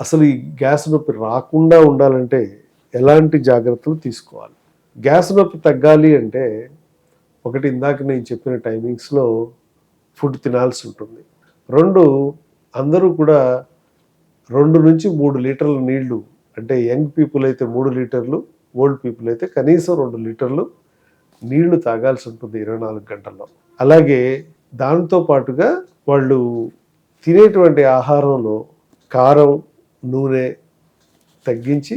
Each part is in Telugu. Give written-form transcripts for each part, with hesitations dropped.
అసలు ఈ గ్యాస్ నొప్పి రాకుండా ఉండాలంటే ఎలాంటి జాగ్రత్తలు తీసుకోవాలి? గ్యాస్ నొప్పి తగ్గాలి అంటే ఒకటి, ఇందాక నేను చెప్పిన టైమింగ్స్లో ఫుడ్ తినాల్సి ఉంటుంది. 2, అందరూ కూడా 2 నుంచి 3 లీటర్ల నీళ్లు, అంటే యంగ్ పీపుల్ అయితే 3 లీటర్లు, ఓల్డ్ పీపుల్ అయితే కనీసం 2 లీటర్లు నీళ్లు తాగాల్సి ఉంటుంది 24 గంటల్లో. అలాగే దాంతో పాటుగా వాళ్ళు తినేటువంటి ఆహారంలో కారం, నూనె తగ్గించి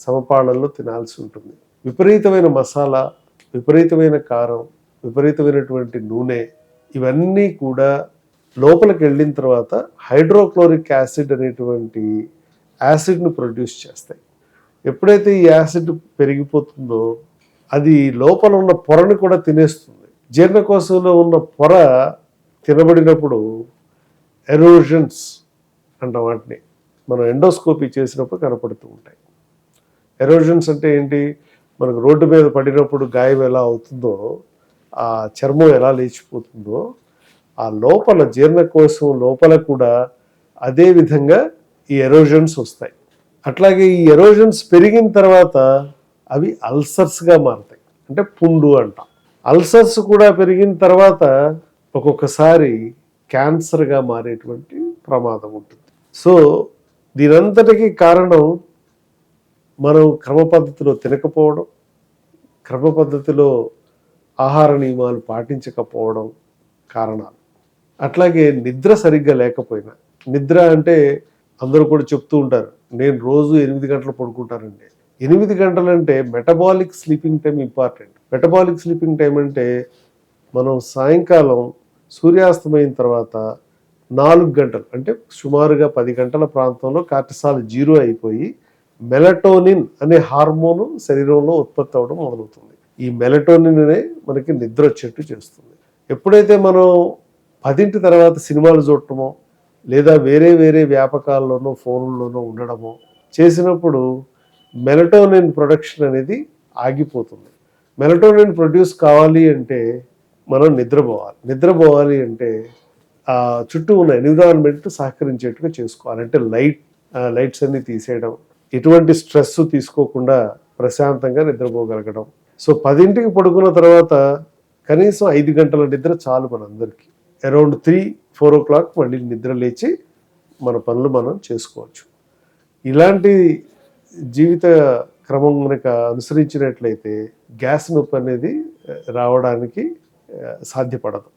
సమపాళల్లో తినాల్సి ఉంటుంది. విపరీతమైన మసాలా, విపరీతమైన కారం, విపరీతమైనటువంటి నూనె ఇవన్నీ కూడా లోపలికి వెళ్ళిన తర్వాత హైడ్రోక్లోరిక్ యాసిడ్ అనేటువంటి యాసిడ్ను ప్రొడ్యూస్ చేస్తాయి. ఎప్పుడైతే ఈ యాసిడ్ పెరిగిపోతుందో అది లోపల ఉన్న పొరని కూడా తినేస్తుంది. జీర్ణకోశంలో ఉన్న పొర తినబడినప్పుడు ఎరోజన్స్ అంటాం, వాటిని మనం ఎండోస్కోపీ చేసినప్పుడు కనపడుతూ ఉంటాయి. ఎరోజన్స్ అంటే ఏంటి? మనకు రోడ్డు మీద పడినప్పుడు గాయం ఎలా అవుతుందో, ఆ చర్మం ఎలా లేచిపోతుందో, ఆ లోపల జీర్ణకోశం లోపల కూడా అదే విధంగా ఈ ఎరోజన్స్ వస్తాయి. అట్లాగే ఈ ఎరోజన్స్ పెరిగిన తర్వాత అవి అల్సర్స్గా మారుతాయి, అంటే పుండు అంటాం. అల్సర్స్ కూడా పెరిగిన తర్వాత ఒక్కొక్కసారి క్యాన్సర్గా మారేటువంటి ప్రమాదం ఉంటుంది. సో దీనంతటికీ కారణం మనం క్రమ పద్ధతిలో తినకపోవడం, క్రమ పద్ధతిలో ఆహార నియమాలు పాటించకపోవడం కారణాలు. అట్లాగే నిద్ర సరిగ్గా లేకపోయినా, నిద్ర అంటే అందరూ కూడా చెప్తూ ఉంటారు, నేను రోజు 8 గంటలు పడుకుంటానండి. 8 గంటలు అంటే metabolic sleeping time important. Metabolic sleeping time అంటే మనం సాయంకాలం సూర్యాస్తమైన తర్వాత 4 గంటలు, అంటే సుమారుగా 10 గంటల ప్రాంతంలో కార్టిసాల్ 0 అయిపోయి మెలటోనిన్ అనే హార్మోను శరీరంలో ఉత్పత్తి అవ్వడం మొదలవుతుంది. ఈ మెలటోనిన్నే మనకి నిద్ర వచ్చేట్టు చేస్తుంది. ఎప్పుడైతే మనం 10 తర్వాత సినిమాలు చూడటమో లేదా వేరే వేరే వ్యాపకాల్లోనో ఫోన్లోనో ఉండడమో చేసినప్పుడు మెలటోనిన్ ప్రొడక్షన్ అనేది ఆగిపోతుంది. మెలటోనిన్ ప్రొడ్యూస్ కావాలి అంటే మనం నిద్రపోవాలి అంటే చుట్టూ ఉన్న ఎన్విరాన్మెంట్ సహకరించేట్టుగా చేసుకోవాలి. అంటే లైట్స్ అన్ని తీసేయడం, ఎటువంటి స్ట్రెస్ తీసుకోకుండా ప్రశాంతంగా నిద్రపోగలగడం. సో 10కి పడుకున్న తర్వాత కనీసం 5 గంటల నిద్ర చాలు మనందరికీ. అరౌండ్ 3-4 ఓ క్లాక్ మళ్ళీ నిద్ర లేచి మన పనులు మనం చేసుకోవచ్చు. ఇలాంటి జీవిత క్రమం కనుక అనుసరించినట్లయితే గ్యాస్ నొప్పి అనేది రావడానికి సాధ్యపడదు.